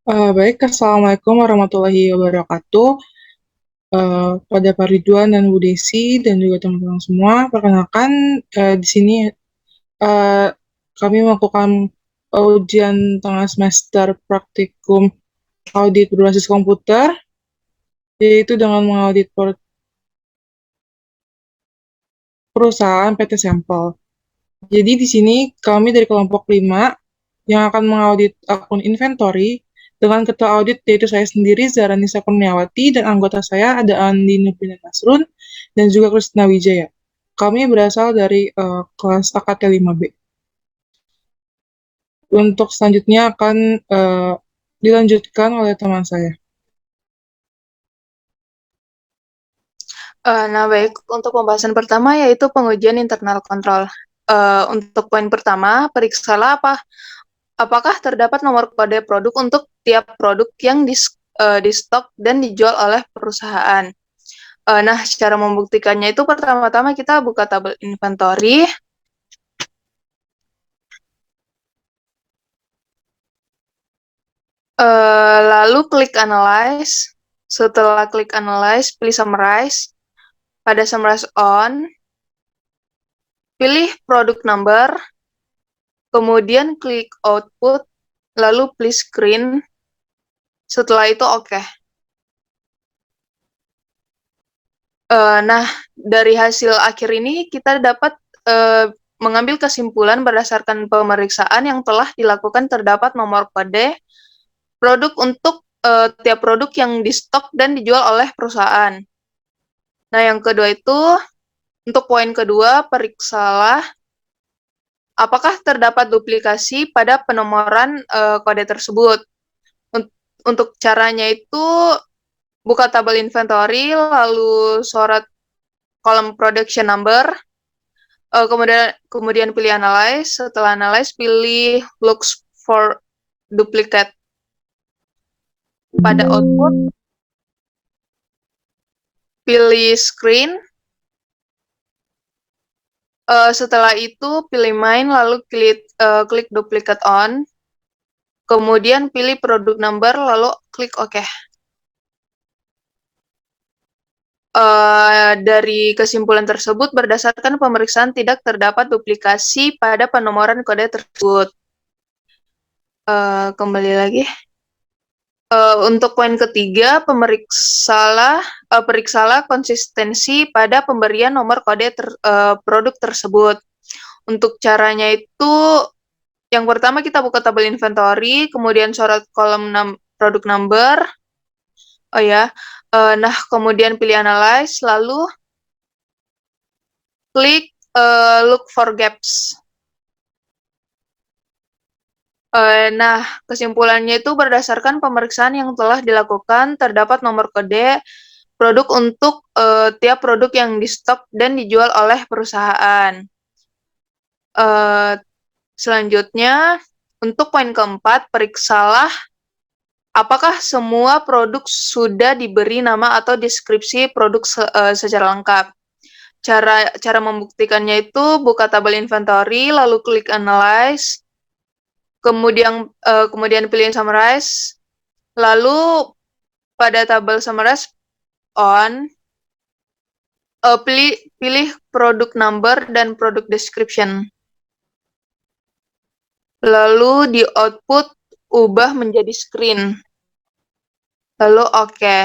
Baik, Assalamualaikum warahmatullahi wabarakatuh. Pada Pak Ridwan dan Bu Desi dan juga teman-teman semua, perkenalkan di sini eh, kami melakukan ujian tengah semester praktikum audit berbasis komputer, yaitu dengan mengaudit perusahaan PT Sampel. Jadi di sini kami dari kelompok 5 yang akan mengaudit akun inventory dengan ketua audit yaitu saya sendiri Zahra Nisa Kurniawati dan anggota saya ada Andi Nurbinan Nasrun dan juga Krisna Wijaya. Kami berasal dari kelas AKT 5B. Untuk selanjutnya akan dilanjutkan oleh teman saya. Nah, baik. Untuk pembahasan pertama yaitu pengujian internal kontrol. Untuk poin pertama, periksalah apakah terdapat nomor kode produk untuk tiap produk yang di stok dan dijual oleh perusahaan. Nah, cara membuktikannya itu pertama-tama kita buka tabel inventory, lalu klik analyze. Setelah klik analyze, pilih summarize. Pada summarize on, pilih product number, kemudian klik output, lalu pilih screen. Setelah itu oke. Nah, dari hasil akhir ini kita dapat mengambil kesimpulan berdasarkan pemeriksaan yang telah dilakukan terdapat nomor kode produk untuk tiap produk yang di stok dan dijual oleh perusahaan. Nah, yang kedua itu, untuk poin kedua, periksalah apakah terdapat duplikasi pada penomoran kode tersebut. Untuk caranya itu, buka tabel inventory, lalu sorot kolom production number, kemudian pilih analyze. Setelah analyze, pilih looks for duplicate. Pada output, pilih screen. Setelah itu, pilih main, lalu klik duplicate on. Kemudian pilih product number, lalu klik OK. Dari kesimpulan tersebut, berdasarkan pemeriksaan tidak terdapat duplikasi pada penomoran kode tersebut. Kembali lagi. Untuk poin ketiga, periksalah konsistensi pada pemberian nomor kode produk tersebut. Untuk caranya itu, yang pertama kita buka tabel inventory, kemudian sorot kolom produk number. Oh ya, nah kemudian pilih analyze, lalu klik look for gaps. Nah, kesimpulannya itu berdasarkan pemeriksaan yang telah dilakukan, terdapat nomor kode produk untuk tiap produk yang di stok dan dijual oleh perusahaan. Selanjutnya, untuk poin keempat, periksalah apakah semua produk sudah diberi nama atau deskripsi produk secara lengkap. Cara membuktikannya itu buka tabel inventory, lalu klik analyze, kemudian pilih summarize, lalu pada tabel summarize on, pilih product number dan product description. Lalu di output ubah menjadi screen. Lalu oke.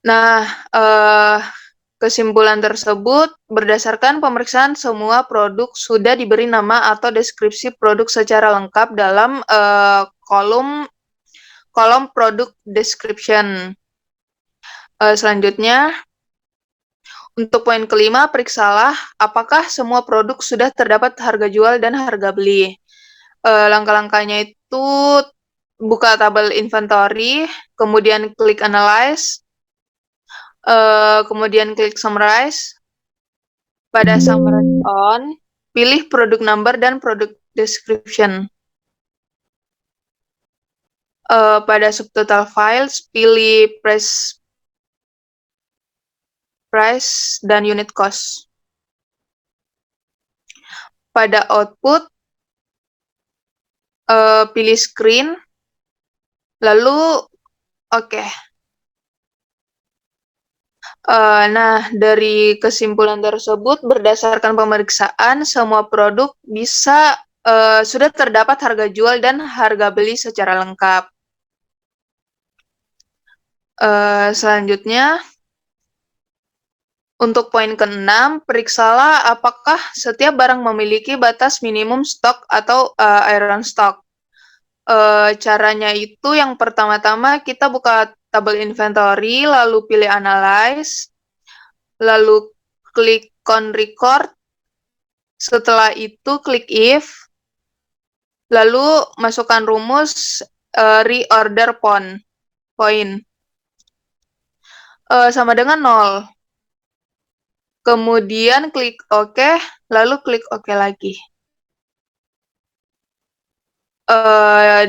Nah, kesimpulan tersebut berdasarkan pemeriksaan semua produk sudah diberi nama atau deskripsi produk secara lengkap dalam kolom produk description. Selanjutnya, untuk poin kelima, periksalah apakah semua produk sudah terdapat harga jual dan harga beli. Langkah-langkahnya itu buka tabel inventory, kemudian klik analyze, kemudian klik summarize. Pada summarize on, pilih product number dan product description. Pada subtotal files, pilih price dan unit cost. Pada output, pilih screen, lalu oke. Nah, dari kesimpulan tersebut, berdasarkan pemeriksaan, semua produk sudah terdapat harga jual dan harga beli secara lengkap. Selanjutnya, untuk poin ke-6, periksalah apakah setiap barang memiliki batas minimum stok atau iron stock. Caranya itu yang pertama-tama kita buka tabel inventory, lalu pilih analyze, lalu klik on record, setelah itu klik if, lalu masukkan rumus reorder point sama dengan 0. Kemudian klik OK, lalu klik OK lagi.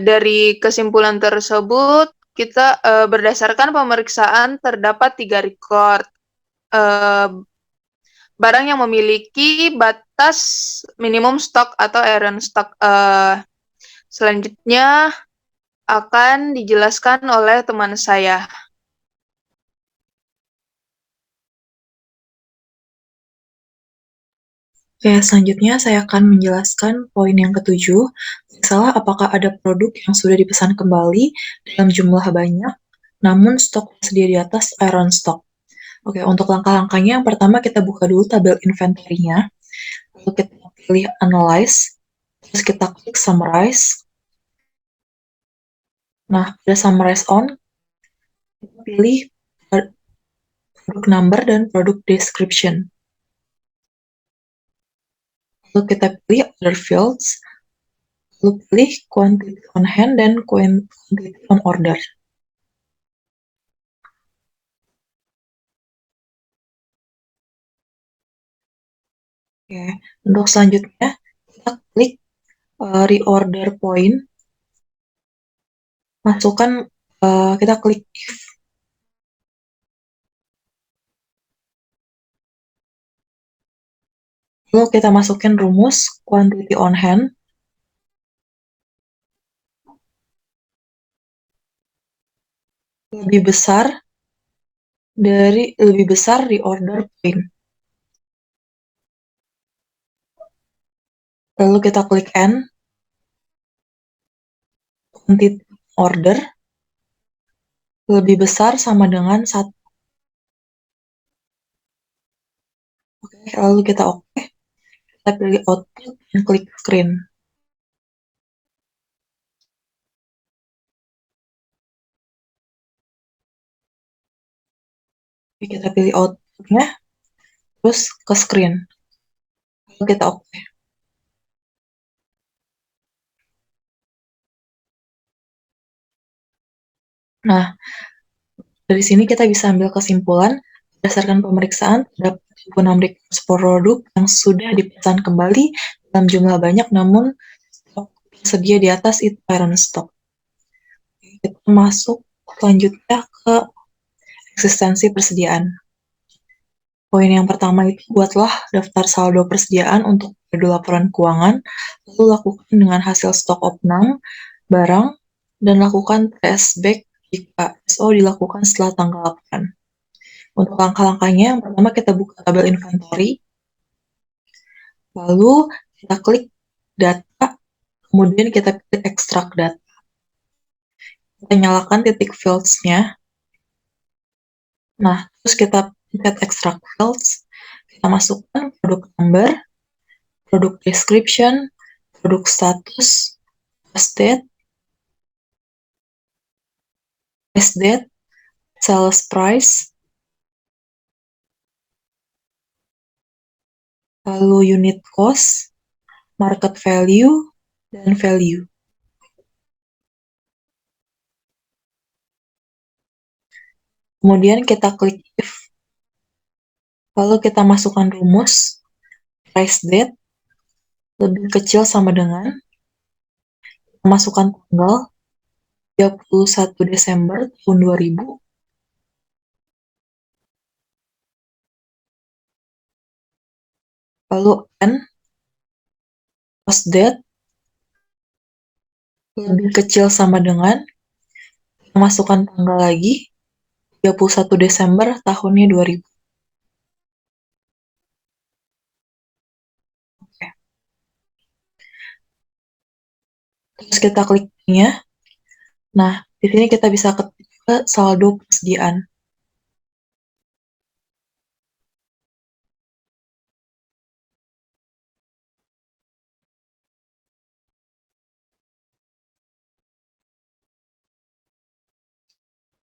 Dari kesimpulan tersebut, kita berdasarkan pemeriksaan terdapat 3 record. Barang yang memiliki batas minimum stok atau iron stock. Selanjutnya akan dijelaskan oleh teman saya. Oke, selanjutnya saya akan menjelaskan poin yang ke-7. Periksalah apakah ada produk yang sudah dipesan kembali dalam jumlah banyak, namun stok tersedia di atas iron stock. Oke, untuk langkah-langkahnya, yang pertama kita buka dulu tabel inventory-nya, lalu kita pilih analyze, terus kita klik summarize. Nah, pada summarize on, kita pilih produk number dan produk description. Lalu kita pilih other fields, lalu pilih quantity on hand dan quantity on order. Oke, untuk selanjutnya kita klik reorder point, masukkan kita klik if, lalu kita masukin rumus quantity on hand lebih besar reorder point. Lalu kita klik N, quantity order lebih besar sama dengan 1. Oke, lalu kita oke. Kita pilih output dan klik screen. Oke, kita pilih outputnya, terus ke screen. Lalu kita oke. Nah, dari sini kita bisa ambil kesimpulan berdasarkan pemeriksaan terdapat 76 request produk yang sudah dipesan kembali dalam jumlah banyak namun stok tersedia di atas itu iron stock. Kita masuk selanjutnya ke eksistensi persediaan. Poin yang pertama itu buatlah daftar saldo persediaan untuk periode laporan keuangan, lalu lakukan dengan hasil stok opnam barang dan lakukan traceback jika SO dilakukan setelah tanggal laporan. Untuk langkah-langkahnya, yang pertama kita buka tabel inventory, lalu kita klik data, kemudian kita klik extract data. Kita nyalakan titik fields-nya. Nah, terus kita pencet extract fields, kita masukkan produk number, produk description, produk status, price date, sales price, lalu unit cost, market value, dan value. Kemudian kita klik if, lalu kita masukkan rumus price date lebih kecil sama dengan, masukkan tanggal 31 Desember tahun 2000, lalu N, post date, lebih kecil sama dengan, kita masukkan tanggal lagi, 31 Desember tahunnya 2000. Oke. Terus kita klik ini-nya. Nah, di sini kita bisa ketik juga saldo persediaan.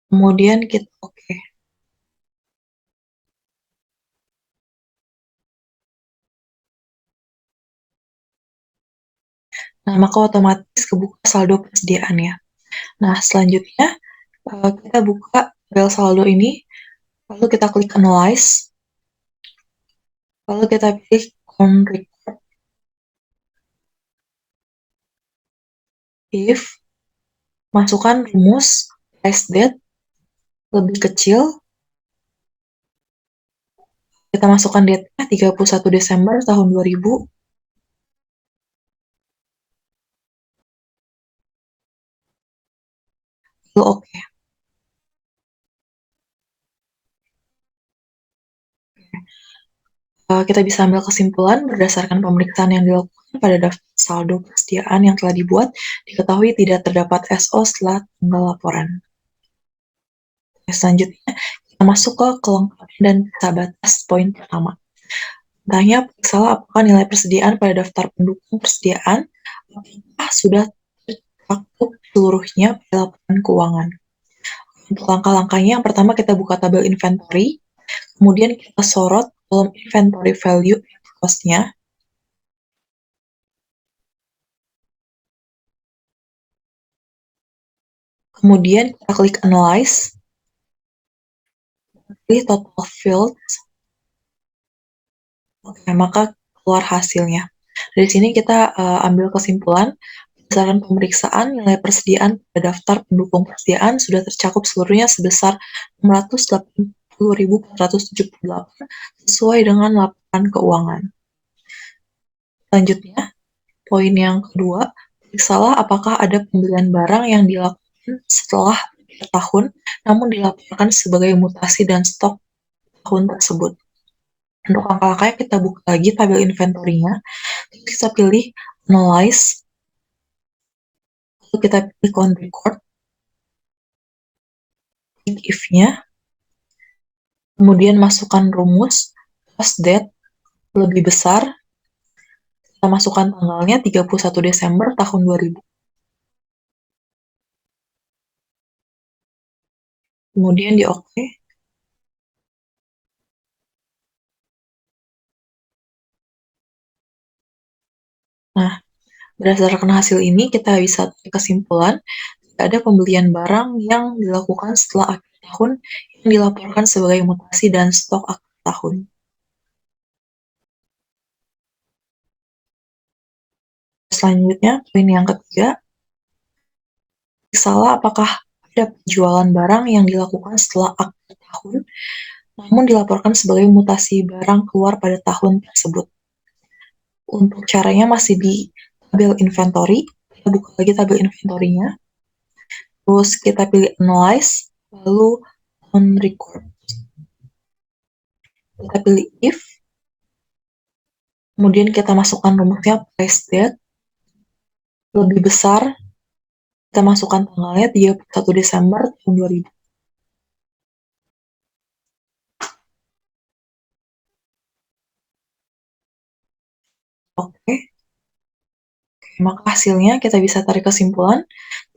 Kemudian kita oke. Nah, maka otomatis kebuka saldo persediaannya. Nah, selanjutnya kita buka tabel saldo ini, lalu kita klik analyze, lalu kita pilih on record if, masukkan rumus price date lebih kecil, kita masukkan date-nya 31 Desember tahun 2000, lalu oke. Kita bisa ambil kesimpulan berdasarkan pemeriksaan yang dilakukan pada daftar saldo persediaan yang telah dibuat, diketahui tidak terdapat SO setelah tanggal laporan. Selanjutnya, kita masuk ke kelengkapan dan sisa batas poin pertama. Tanya, periksalah apakah nilai persediaan pada daftar pendukung persediaan apakah sudah tercakup seluruhnya pada laporan keuangan. Untuk langkah-langkahnya, yang pertama kita buka tabel inventory, kemudian kita sorot kolom inventory value cost-nya, kemudian kita klik analyze, pilih total fields, oke, maka keluar hasilnya. Dari sini kita ambil kesimpulan, berdasarkan pemeriksaan nilai persediaan pada daftar pendukung persediaan sudah tercakup seluruhnya sebesar 680.478 sesuai dengan laporan keuangan. Selanjutnya, poin yang kedua, periksalah apakah ada pembelian barang yang dilakukan setelah tahun namun dilaporkan sebagai mutasi dan stok tahun tersebut. Untuk langkah-langkahnya kita buka lagi tabel inventory-nya, kita pilih analyze, lalu kita pilih on record, klik if-nya, kemudian masukkan rumus cost date lebih besar, kita masukkan tanggalnya 31 Desember tahun 2000. Kemudian di oke. Nah, berdasarkan hasil ini kita bisa tarik kesimpulan tidak ada pembelian barang yang dilakukan setelah akhir tahun yang dilaporkan sebagai mutasi dan stok akhir tahun. Selanjutnya, poin yang ketiga, periksalah apakah ada penjualan barang yang dilakukan setelah akhir tahun, namun dilaporkan sebagai mutasi barang keluar pada tahun tersebut. Untuk caranya masih di tabel inventory, kita buka lagi tabel inventory-nya, terus kita pilih analyze, lalu on record. Kita pilih if, kemudian kita masukkan rumusnya price date, lebih besar, kita masukkan tanggalnya 31 Desember tahun 2000. Oke, maka hasilnya kita bisa tarik kesimpulan,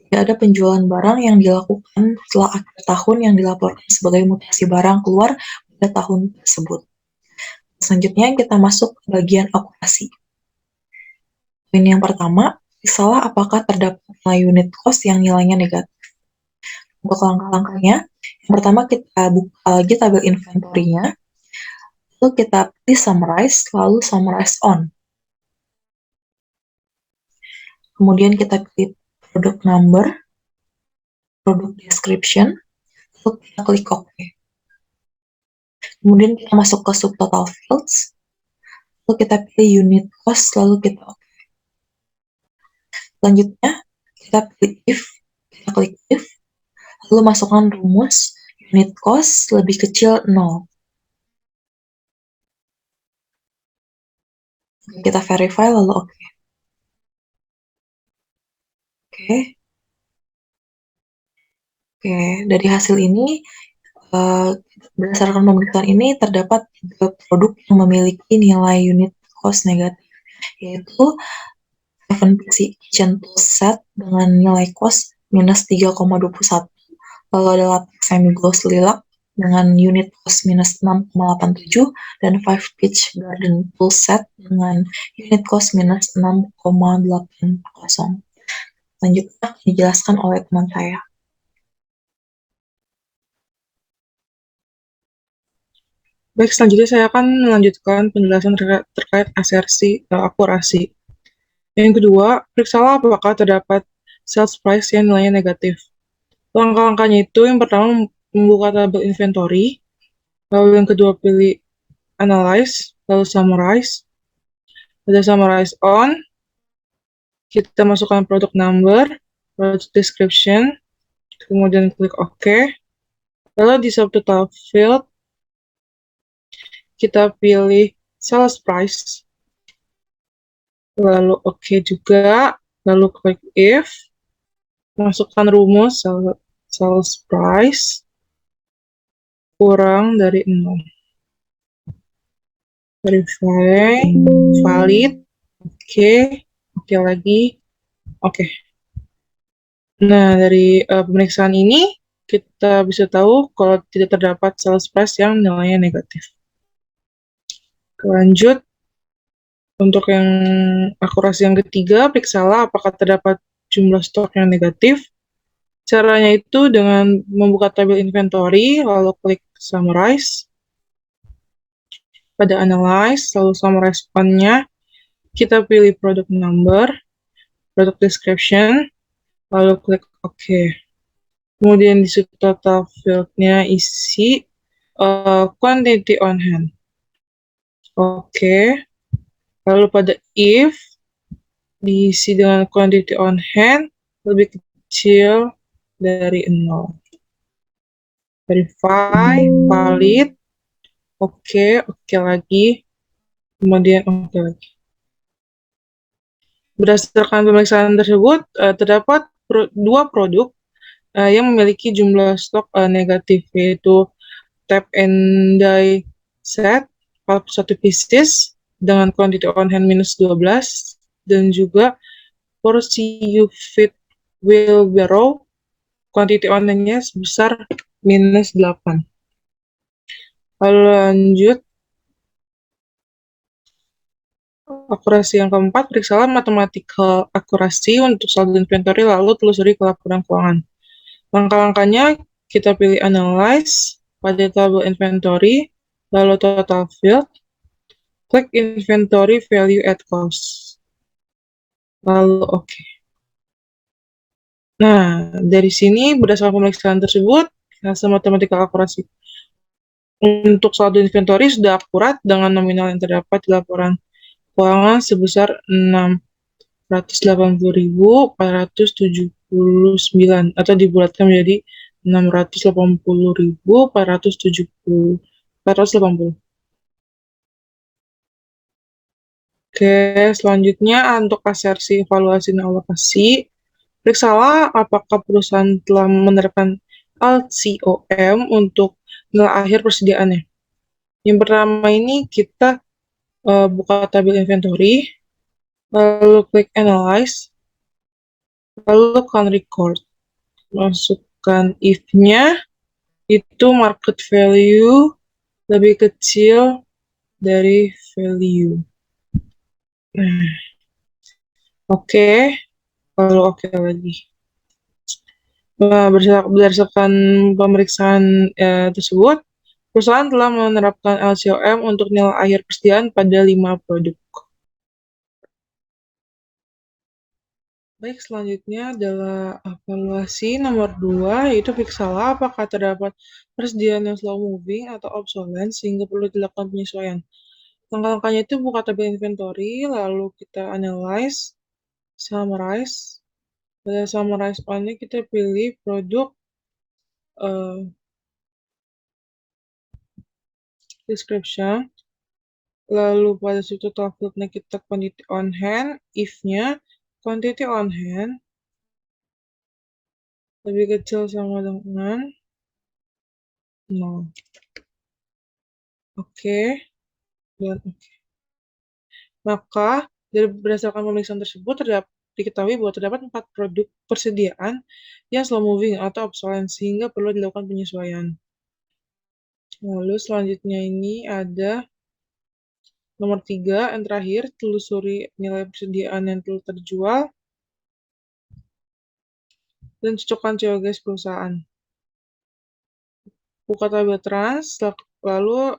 tidak ada penjualan barang yang dilakukan setelah akhir tahun yang dilaporkan sebagai mutasi barang keluar pada tahun tersebut. Selanjutnya kita masuk ke bagian akurasi. Poin yang pertama, periksalah apakah terdapat nilai unit cost yang nilainya negatif. Untuk langkah-langkahnya, yang pertama kita buka lagi tabel inventory-nya, lalu kita pilih summarize, lalu summarize on. Kemudian kita pilih product number, product description, lalu kita klik OK. Kemudian kita masuk ke subtotal fields, lalu kita pilih unit cost, lalu kita OK. Selanjutnya, kita kita klik if, lalu masukkan rumus unit cost lebih kecil 0. Kita verify lalu oke. Oke, dari hasil ini, berdasarkan pemeriksaan ini terdapat 3 produk yang memiliki nilai unit cost negatif, yaitu 7PC Kitchen Tool Set dengan nilai cost minus 3,21, lalu ada latex semi-gloss lilac dengan unit cost minus 6,87, dan 5 Pitch Garden Tool Set dengan unit cost minus 6,80. Selanjutnya dijelaskan oleh teman saya. Baik, selanjutnya saya akan melanjutkan penjelasan terkait asersi akurasi. Yang kedua, periksalah apakah terdapat sales price yang nilainya negatif. Langkah-langkahnya itu, yang pertama membuka tabel inventory, lalu yang kedua pilih analyze, lalu summarize. Pada summarize on, kita masukkan product number, product description, kemudian klik OK. Lalu di subtotal field, kita pilih sales price, lalu OK juga, lalu klik if, masukkan rumus sales price kurang dari 0. Verify, valid, oke lagi, oke. Nah, dari pemeriksaan ini, kita bisa tahu kalau tidak terdapat sales price yang nilainya negatif. Lanjut, untuk yang akurasi yang ketiga, periksalah apakah terdapat jumlah stok yang negatif. Caranya itu dengan membuka tabel inventory, lalu klik summarize. Pada analyze, lalu summarize on-nya, kita pilih product number, product description, lalu klik OK. Kemudian di subtotal field-nya isi quantity on hand. Oke. Lalu pada if, diisi dengan quantity on hand lebih kecil dari 0. Verify, valid, oke lagi, kemudian oke lagi. Berdasarkan pemeriksaan tersebut, terdapat 2 produk yang memiliki jumlah stok negatif, yaitu tap and die set 41 pieces dengan quantity on hand minus 12, dan juga porsi fit wheelbarrow quantity on hand-nya sebesar minus 8. Lalu lanjut, akurasi yang keempat, periksalah mathematical akurasi untuk saldo inventory, lalu telusuri ke laporan keuangan. Langkah-langkahnya, kita pilih analyze pada tabel inventory, lalu total field, klik inventory value at cost, lalu oke. Nah, dari sini berdasarkan pemeriksaan tersebut, hasil matematika akurasi untuk saldo inventory sudah akurat dengan nominal yang terdapat di laporan keuangan sebesar 680.479 atau dibulatkan menjadi 680.480. Oke, selanjutnya untuk asersi evaluasi dan alokasi, periksalah apakah perusahaan telah menerapkan LCOM untuk nilai akhir persediaannya. Yang pertama ini kita buka tabel inventory, lalu klik analyze, lalu count record. Masukkan if-nya, itu market value lebih kecil dari value. Oke, lalu oke lagi. Nah, berdasarkan pemeriksaan tersebut, perusahaan telah menerapkan LCOM untuk nilai akhir persediaan pada 5 produk. Baik, selanjutnya adalah evaluasi nomor 2, yaitu periksalah apakah terdapat persediaan yang slow moving atau obsolete sehingga perlu dilakukan penyesuaian. Langkah-langkahnya itu buka tabel inventory, lalu kita analyze, summarize, Pada summarize on-nya kita pilih produk description. Lalu pada situ total field-nya kita quantity on hand, if-nya quantity on hand lebih kecil sama dengan 0. Oke, dan oke. Maka berdasarkan pemeriksaan tersebut diketahui bahwa terdapat 4 produk persediaan yang slow moving atau obsolete sehingga perlu dilakukan penyesuaian. Lalu selanjutnya ini ada nomor 3 yang terakhir, telusuri nilai persediaan yang telah terjual dan cocokkan COGS perusahaan. Buka tabel trans, lalu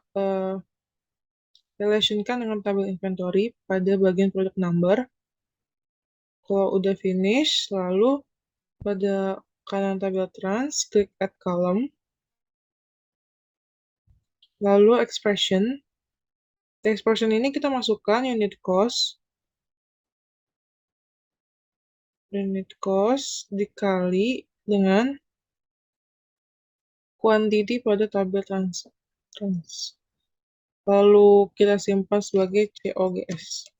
relationkan dengan tabel inventory pada bagian product number. Kalau udah finish, lalu pada kanan tabel trans, klik add column. Lalu expression. Di expression ini kita masukkan unit cost dikali dengan quantity pada tabel trans. Lalu kita simpan sebagai COGS.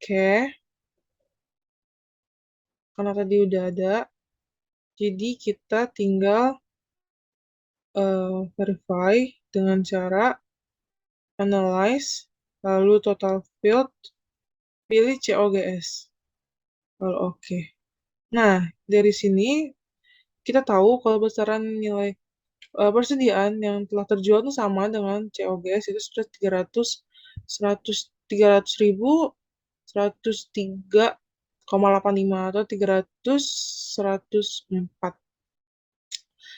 Oke. Karena tadi udah ada, jadi kita tinggal verify dengan cara analyze, lalu total field, pilih COGS. Lalu oke. Nah, dari sini kita tahu kalau besaran nilai persediaan yang telah terjual itu sama dengan COGS itu sudah 300.000, 103,85 atau 104.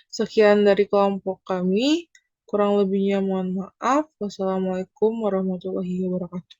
Sekian dari kelompok kami. Kurang lebihnya mohon maaf. Wassalamualaikum warahmatullahi wabarakatuh.